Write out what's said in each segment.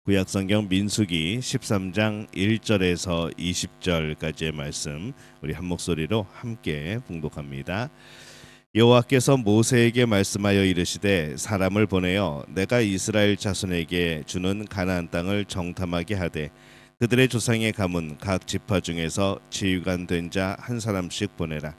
구약성경 민수기 13장 1절에서 20절까지의 말씀 우리 한 목소리로 함께 봉독합니다. 여호와께서 모세에게 말씀하여 이르시되 사람을 보내어 내가 이스라엘 자손에게 주는 가나안 땅을 정탐하게 하되 그들의 조상의 가문 각 지파 중에서 지휘관 된 자 한 사람씩 보내라.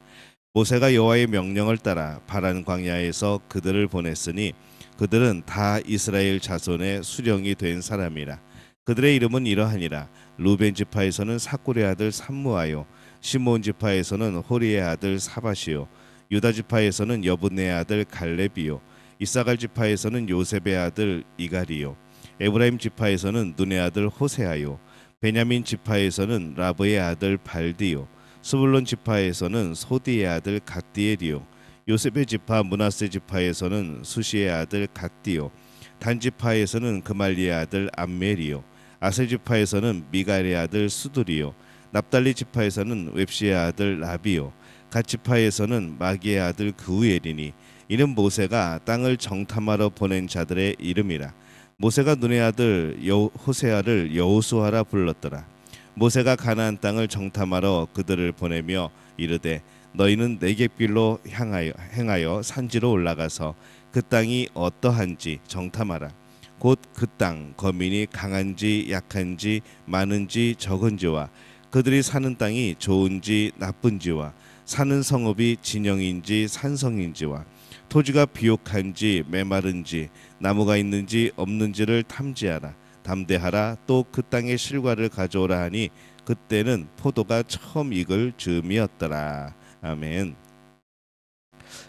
모세가 여호와의 명령을 따라 바란 광야에서 그들을 보냈으니 그들은 다 이스라엘 자손의 수령이 된 사람이라. 그들의 이름은 이러하니라. 루벤 지파에서는 사꿀의 아들 삼무아요, 시므온 지파에서는 호리의 아들 사밧이요, 유다 지파에서는 여분네의 아들 갈렙이요, 이사갈 지파에서는 요셉의 아들 이갈이요, 에브라임 지파에서는 눈의 아들 호세아요, 베냐민 지파에서는 라브의 아들 발디요, 스불론 지파에서는 소디의 아들 갓디엘이요, 요셉의 지파 므낫세 지파에서는 수시의 아들 갓디요, 단 지파에서는 그말리의 아들 암멜이요, 아세 지파에서는 미갈의 아들 수두리요, 납달리 지파에서는 웹시의 아들 라비요, 갓 지파에서는 마기의 아들 그우엘이니 이는 모세가 땅을 정탐하러 보낸 자들의 이름이라. 모세가 눈의 아들 호세아를 여호수아라 불렀더라. 모세가 가나안 땅을 정탐하러 그들을 보내며 이르되 너희는 네겝길로 행하여 산지로 올라가서 그 땅이 어떠한지 정탐하라. 곧 그 땅 거민이 강한지 약한지 많은지 적은지와 그들이 사는 땅이 좋은지 나쁜지와 사는 성읍이 진영인지 산성인지와 토지가 비옥한지 메마른지 나무가 있는지 없는지를 탐지하라. 담대하라. 또 그 땅의 실과를 가져오라 하니 그때는 포도가 처음 익을 즈음이었더라. 아멘.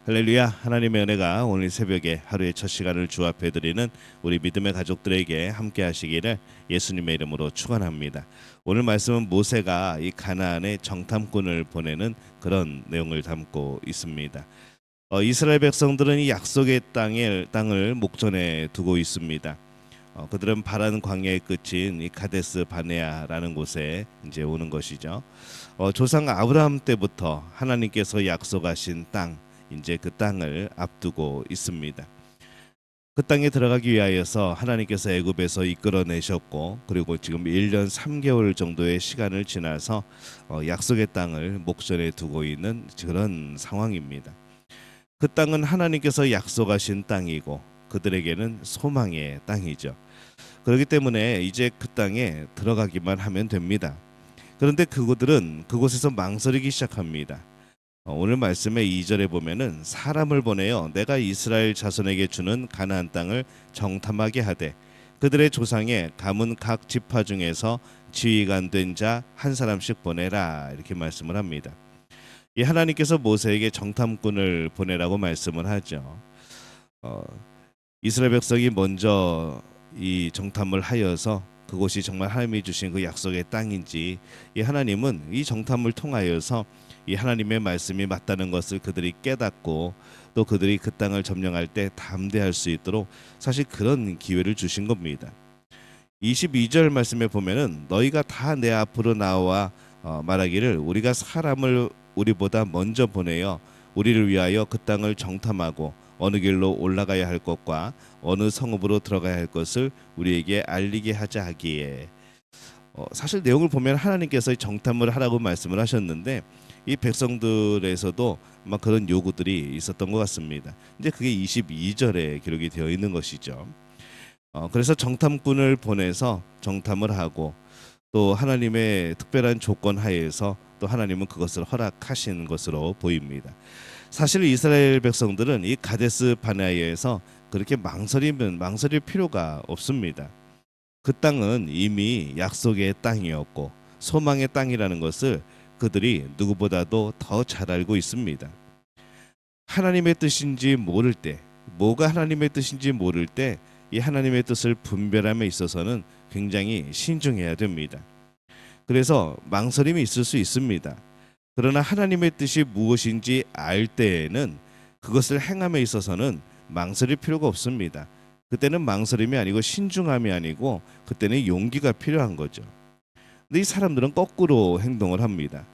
할렐루야. 하나님의 은혜가 오늘 새벽에 하루의 첫 시간을 주 앞에 드리는 우리 믿음의 가족들에게 함께 하시기를 예수님의 이름으로 축원합니다. 오늘 말씀은 모세가 이 가나안에 정탐꾼을 보내는 그런 내용을 담고 있습니다. 이스라엘 백성들은 이 약속의 땅을 목전에 두고 있습니다. 그들은 바란 광야의 끝인 이 가데스 바네아라는 곳에 이제 오는 것이죠. 조상 아브라함 때부터 하나님께서 약속하신 땅, 이제 그 땅을 앞두고 있습니다. 그 땅에 들어가기 위하여서 하나님께서 애굽에서 이끌어내셨고, 그리고 지금 1년 3개월 정도의 시간을 지나서 약속의 땅을 목전에 두고 있는 그런 상황입니다. 그 땅은 하나님께서 약속하신 땅이고 그들에게는 소망의 땅이죠. 그렇기 때문에 이제 그 땅에 들어가기만 하면 됩니다. 그런데 그들은 그곳에서 망설이기 시작합니다. 오늘 말씀의 2절에 보면은 사람을 보내어 내가 이스라엘 자손에게 주는 가나안 땅을 정탐하게 하되 그들의 조상의 가문 각 지파 중에서 지휘관 된 자 한 사람씩 보내라, 이렇게 말씀을 합니다. 이 하나님께서 모세에게 정탐꾼을 보내라고 말씀을 하죠. 이스라엘 백성이 먼저 이 정탐을 하여서 그곳이 정말 하나님이 주신 그 약속의 땅인지, 이 하나님은 이 정탐을 통하여서 이 하나님의 말씀이 맞다는 것을 그들이 깨닫고 또 그들이 그 땅을 점령할 때 담대할 수 있도록 사실 그런 기회를 주신 겁니다. 22절 말씀에 보면은 너희가 다 내 앞으로 나와 말하기를 우리가 사람을 우리보다 먼저 보내어 우리를 위하여 그 땅을 정탐하고 어느 길로 올라가야 할 것과 어느 성읍으로 들어가야 할 것을 우리에게 알리게 하자 하기에, 사실 내용을 보면 하나님께서 정탐을 하라고 말씀을 하셨는데 이 백성들에서도 아마 그런 요구들이 있었던 것 같습니다. 이제 그게 22절에 기록이 되어 있는 것이죠. 그래서 정탐꾼을 보내서 정탐을 하고 또 하나님의 특별한 조건 하에서 또 하나님은 그것을 허락하신 것으로 보입니다. 사실 이스라엘 백성들은 이 가데스 바네아에서 그렇게 망설일 필요가 없습니다. 그 땅은 이미 약속의 땅이었고 소망의 땅이라는 것을 그들이 누구보다도 더 잘 알고 있습니다. 하나님의 뜻인지 모를 때, 뭐가 하나님의 뜻인지 모를 때 이 하나님의 뜻을 분별함에 있어서는 굉장히 신중해야 됩니다. 그래서 망설임이 있을 수 있습니다. 그러나 하나님의 뜻이 무엇인지 알 때에는 그것을 행함에 있어서는 망설일 필요가 없습니다. 그때는 망설임이 아니고 신중함이 아니고 그때는 용기가 필요한 거죠. 근데 이 사람들은 거꾸로 행동을 합니다.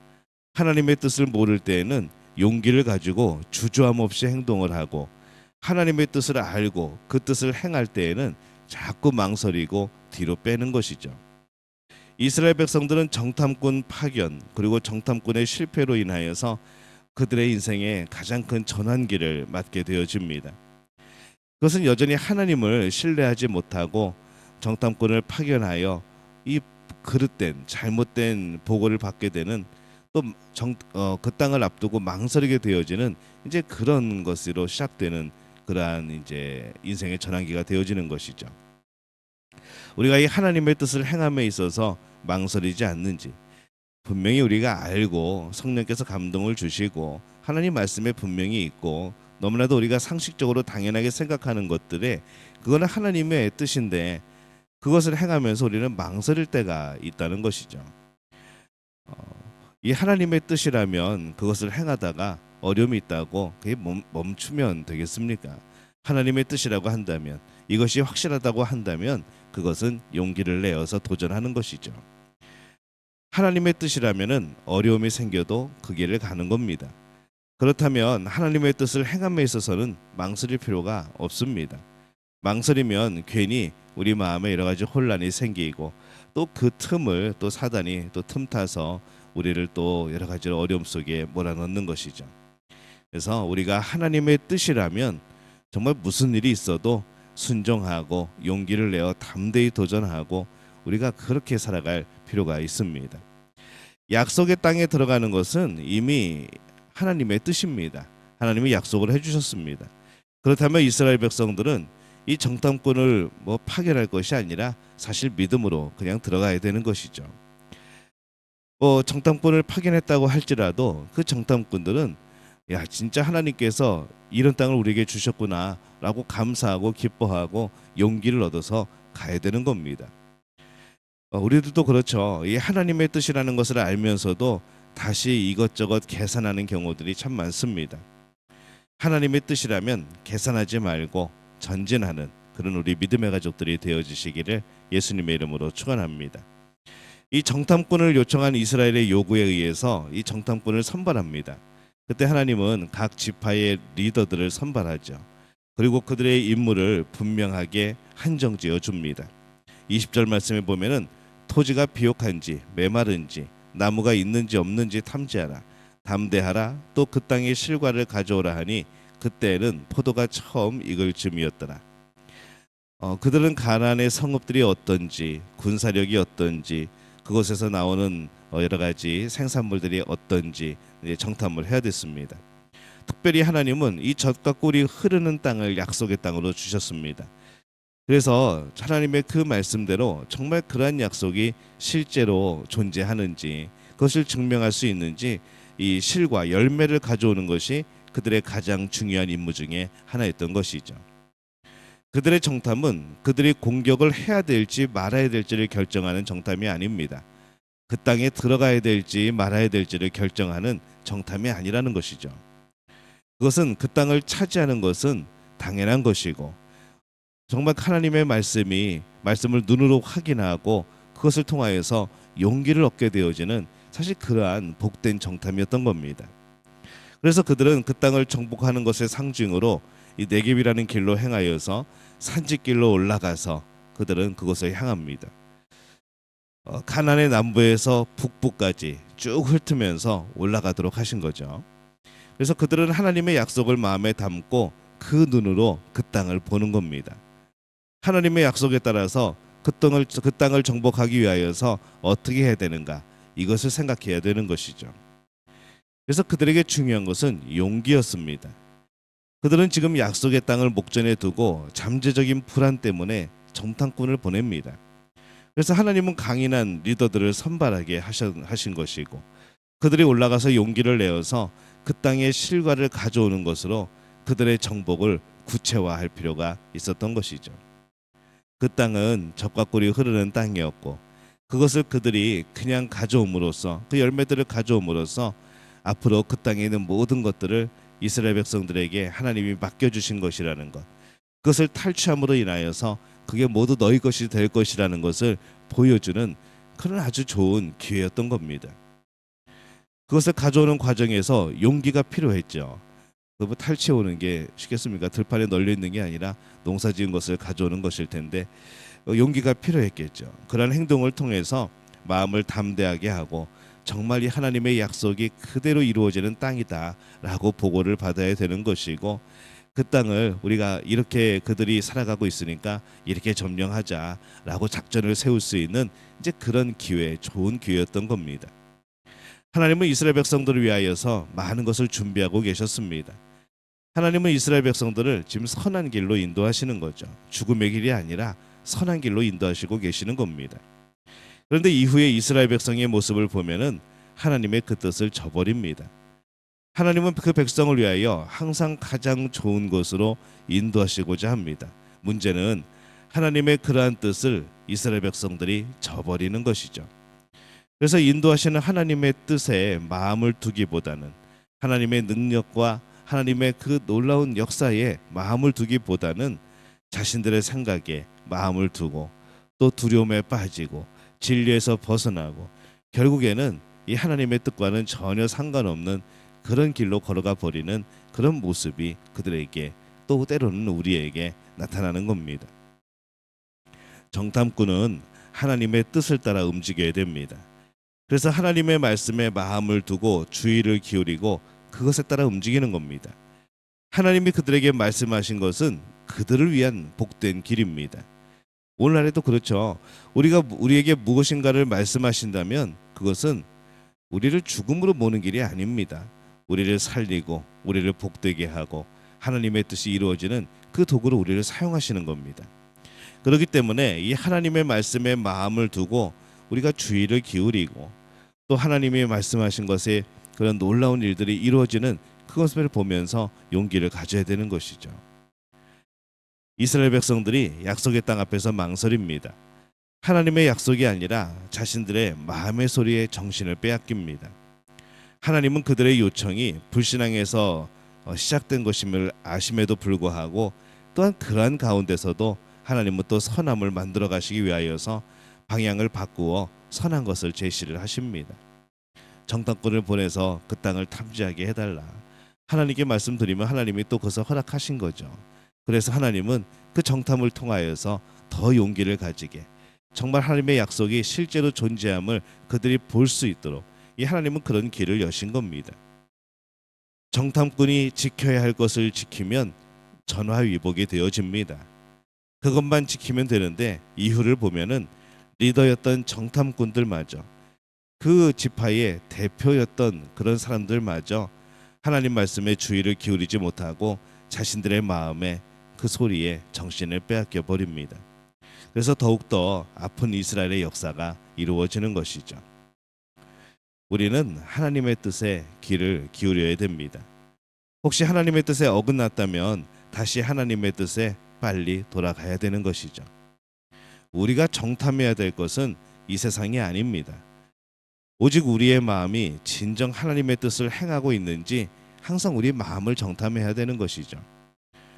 하나님의 뜻을 모를 때에는 용기를 가지고 주저함 없이 행동을 하고 하나님의 뜻을 알고 그 뜻을 행할 때에는 자꾸 망설이고 뒤로 빼는 것이죠. 이스라엘 백성들은 정탐꾼 파견 그리고 정탐꾼의 실패로 인하여서 그들의 인생에 가장 큰 전환기를 맞게 되어집니다. 그것은 여전히 하나님을 신뢰하지 못하고 정탐꾼을 파견하여 이 그릇된 잘못된 보고를 받게 되는 또 그 땅을 앞두고 망설이게 되어지는 이제 그런 것으로 시작되는 그러한 이제 인생의 전환기가 되어지는 것이죠. 우리가 이 하나님의 뜻을 행함에 있어서 망설이지 않는지, 분명히 우리가 알고 성령께서 감동을 주시고 하나님 말씀에 분명히 있고 너무나도 우리가 상식적으로 당연하게 생각하는 것들에 그거는 하나님의 뜻인데 그것을 행하면서 우리는 망설일 때가 있다는 것이죠. 이 하나님의 뜻이라면 그것을 행하다가 어려움이 있다고 그게 멈추면 되겠습니까? 하나님의 뜻이라고 한다면, 이것이 확실하다고 한다면 그것은 용기를 내어서 도전하는 것이죠. 하나님의 뜻이라면은 어려움이 생겨도 그 길을 가는 겁니다. 그렇다면 하나님의 뜻을 행함에 있어서는 망설일 필요가 없습니다. 망설이면 괜히 우리 마음에 여러 가지 혼란이 생기고 또 그 틈을 또 사단이 또 틈타서 우리를 또 여러 가지 어려움 속에 몰아넣는 것이죠. 그래서 우리가 하나님의 뜻이라면 정말 무슨 일이 있어도 순종하고 용기를 내어 담대히 도전하고 우리가 그렇게 살아갈 필요가 있습니다. 약속의 땅에 들어가는 것은 이미 하나님의 뜻입니다. 하나님이 약속을 해주셨습니다. 그렇다면 이스라엘 백성들은 이 정탐꾼을 파견할 것이 아니라 사실 믿음으로 그냥 들어가야 되는 것이죠. 정탐꾼을 파견했다고 할지라도 그 정탐꾼들은 야 진짜 하나님께서 이런 땅을 우리에게 주셨구나라고 감사하고 기뻐하고 용기를 얻어서 가야 되는 겁니다. 우리들도 그렇죠. 이 하나님의 뜻이라는 것을 알면서도 다시 이것저것 계산하는 경우들이 참 많습니다. 하나님의 뜻이라면 계산하지 말고 전진하는 그런 우리 믿음의 가족들이 되어주시기를 예수님의 이름으로 축원합니다. 이 정탐꾼을 요청한 이스라엘의 요구에 의해서 이 정탐꾼을 선발합니다. 그때 하나님은 각 지파의 리더들을 선발하죠. 그리고 그들의 임무를 분명하게 한정지어 줍니다. 20절 말씀에 보면은 토지가 비옥한지 메마른지 나무가 있는지 없는지 탐지하라. 담대하라. 또 그 땅의 실과를 가져오라 하니 그때는 포도가 처음 익을 즈음이었더라. 그들은 가나안의 성읍들이 어떤지 군사력이 어떤지 그곳에서 나오는 여러 가지 생산물들이 어떤지 이제 정탐을 해야 됐습니다. 특별히 하나님은 이 젖과 꿀이 흐르는 땅을 약속의 땅으로 주셨습니다. 그래서 하나님의 그 말씀대로 정말 그러한 약속이 실제로 존재하는지 그것을 증명할 수 있는지 이 실과 열매를 가져오는 것이 그들의 가장 중요한 임무 중에 하나였던 것이죠. 그들의 정탐은 그들이 공격을 해야 될지 말아야 될지를 결정하는 정탐이 아닙니다. 그 땅에 들어가야 될지 말아야 될지를 결정하는 정탐이 아니라는 것이죠. 그것은 그 땅을 차지하는 것은 당연한 것이고 정말 하나님의 말씀을 눈으로 확인하고 그것을 통하여서 용기를 얻게 되어지는 사실 그러한 복된 정탐이었던 겁니다. 그래서 그들은 그 땅을 정복하는 것의 상징으로 이 네겝이라는 길로 행하여서 산지길로 올라가서 그들은 그곳을 향합니다. 가나안의 남부에서 북부까지 쭉 훑으면서 올라가도록 하신 거죠. 그래서 그들은 하나님의 약속을 마음에 담고 그 눈으로 그 땅을 보는 겁니다. 하나님의 약속에 따라서 그 땅을 정복하기 위하여서 어떻게 해야 되는가 이것을 생각해야 되는 것이죠. 그래서 그들에게 중요한 것은 용기였습니다. 그들은 지금 약속의 땅을 목전에 두고 잠재적인 불안 때문에 정탐꾼을 보냅니다. 그래서 하나님은 강인한 리더들을 선발하게 하신 것이고 그들이 올라가서 용기를 내어서 그 땅의 실과를 가져오는 것으로 그들의 정복을 구체화할 필요가 있었던 것이죠. 그 땅은 젖과 꿀이 흐르는 땅이었고 그것을 그들이 그냥 가져옴으로써 그 열매들을 가져옴으로써 앞으로 그 땅에 있는 모든 것들을 이스라엘 백성들에게 하나님이 맡겨주신 것이라는 것 그것을 탈취함으로 인하여서 그게 모두 너희 것이 될 것이라는 것을 보여주는 그런 아주 좋은 기회였던 겁니다. 그것을 가져오는 과정에서 용기가 필요했죠. 그뭐 탈취해 오는 게 쉽겠습니까? 들판에 널려 있는 게 아니라 농사지은 것을 가져오는 것일 텐데 용기가 필요했겠죠. 그런 행동을 통해서 마음을 담대하게 하고 정말 이 하나님의 약속이 그대로 이루어지는 땅이다라고 보고를 받아야 되는 것이고, 그 땅을 우리가 이렇게 그들이 살아가고 있으니까 이렇게 점령하자라고 작전을 세울 수 있는 이제 그런 기회, 좋은 기회였던 겁니다. 하나님은 이스라엘 백성들을 위하여서 많은 것을 준비하고 계셨습니다. 하나님은 이스라엘 백성들을 지금 선한 길로 인도하시는 거죠. 죽음의 길이 아니라 선한 길로 인도하시고 계시는 겁니다. 그런데 이후에 이스라엘 백성의 모습을 보면은 하나님의 그 뜻을 저버립니다. 하나님은 그 백성을 위하여 항상 가장 좋은 곳으로 인도하시고자 합니다. 문제는 하나님의 그러한 뜻을 이스라엘 백성들이 저버리는 것이죠. 그래서 인도하시는 하나님의 뜻에 마음을 두기보다는, 하나님의 능력과 하나님의 그 놀라운 역사에 마음을 두기보다는 자신들의 생각에 마음을 두고 또 두려움에 빠지고 진리에서 벗어나고 결국에는 이 하나님의 뜻과는 전혀 상관없는 그런 길로 걸어가 버리는 그런 모습이 그들에게, 또 때로는 우리에게 나타나는 겁니다. 정탐꾼은 하나님의 뜻을 따라 움직여야 됩니다. 그래서 하나님의 말씀에 마음을 두고 주의를 기울이고 그것에 따라 움직이는 겁니다. 하나님이 그들에게 말씀하신 것은 그들을 위한 복된 길입니다. 오늘날에도 그렇죠. 우리가 우리에게 무엇인가를 말씀하신다면 그것은 우리를 죽음으로 모는 길이 아닙니다. 우리를 살리고 우리를 복되게 하고 하나님의 뜻이 이루어지는 그 도구로 우리를 사용하시는 겁니다. 그렇기 때문에 이 하나님의 말씀에 마음을 두고 우리가 주의를 기울이고 또 하나님이 말씀하신 것에 그런 놀라운 일들이 이루어지는 그것을 보면서 용기를 가져야 되는 것이죠. 이스라엘 백성들이 약속의 땅 앞에서 망설입니다. 하나님의 약속이 아니라 자신들의 마음의 소리에 정신을 빼앗깁니다. 하나님은 그들의 요청이 불신앙에서 시작된 것임을 아심에도 불구하고 또한 그러한 가운데서도 하나님은 또 선함을 만들어 가시기 위하여서 방향을 바꾸어 선한 것을 제시를 하십니다. 정탐꾼을 보내서 그 땅을 탐지하게 해달라. 하나님께 말씀드리면 하나님이 또 그것을 허락하신 거죠. 그래서 하나님은 그 정탐을 통하여서 더 용기를 가지게, 정말 하나님의 약속이 실제로 존재함을 그들이 볼 수 있도록 이 하나님은 그런 길을 여신 겁니다. 정탐꾼이 지켜야 할 것을 지키면 전화위복이 되어집니다. 그것만 지키면 되는데 이후를 보면은 리더였던 정탐꾼들마저, 그 지파의 대표였던 그런 사람들마저 하나님 말씀에 주의를 기울이지 못하고 자신들의 마음에 그 소리에 정신을 빼앗겨 버립니다. 그래서 더욱더 아픈 이스라엘의 역사가 이루어지는 것이죠. 우리는 하나님의 뜻에 귀를 기울여야 됩니다. 혹시 하나님의 뜻에 어긋났다면 다시 하나님의 뜻에 빨리 돌아가야 되는 것이죠. 우리가 정탐해야 될 것은 이 세상이 아닙니다. 오직 우리의 마음이 진정 하나님의 뜻을 행하고 있는지 항상 우리 마음을 정탐해야 되는 것이죠.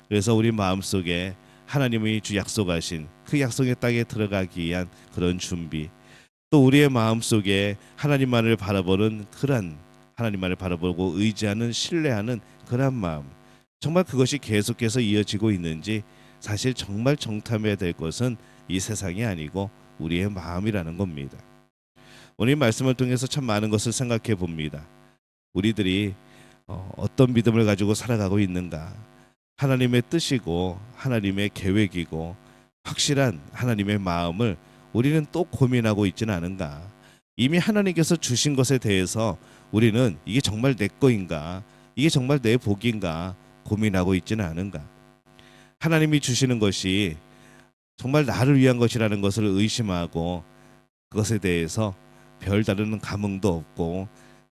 그래서 우리 마음속에 하나님이 주 약속하신 그 약속의 땅에 들어가기 위한 그런 준비, 또 우리의 마음속에 하나님만을 바라보는 그런, 하나님만을 바라보고 의지하는, 신뢰하는 그런 마음, 정말 그것이 계속해서 이어지고 있는지 사실 정말 정탐해야 될 것은 이 세상이 아니고 우리의 마음이라는 겁니다. 오늘 말씀을 통해서 참 많은 것을 생각해 봅니다. 우리들이 어떤 믿음을 가지고 살아가고 있는가, 하나님의 뜻이고 하나님의 계획이고 확실한 하나님의 마음을 우리는 또 고민하고 있지는 않은가. 이미 하나님께서 주신 것에 대해서 우리는 이게 정말 내 거인가, 이게 정말 내 복인가 고민하고 있지는 않은가. 하나님이 주시는 것이 정말 나를 위한 것이라는 것을 의심하고 그것에 대해서 별다른 감흥도 없고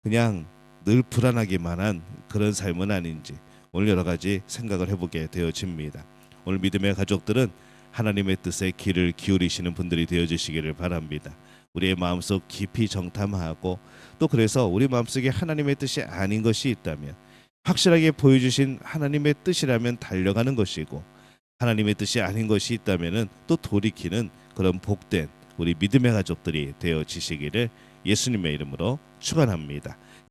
그냥 늘 불안하기만 한 그런 삶은 아닌지 오늘 여러 가지 생각을 해보게 되어집니다. 오늘 믿음의 가족들은 하나님의 뜻에 귀를 기울이시는 분들이 되어주시기를 바랍니다. 우리의 마음속 깊이 정탐하고 또 그래서 우리 마음속에 하나님의 뜻이 아닌 것이 있다면 확실하게 보여주신 하나님의 뜻이라면 달려가는 것이고, 하나님의 뜻이 아닌 것이 있다면 또 돌이키는 그런 복된 우리 믿음의 가족들이 되어지시기를 예수님의 이름으로 축원합니다.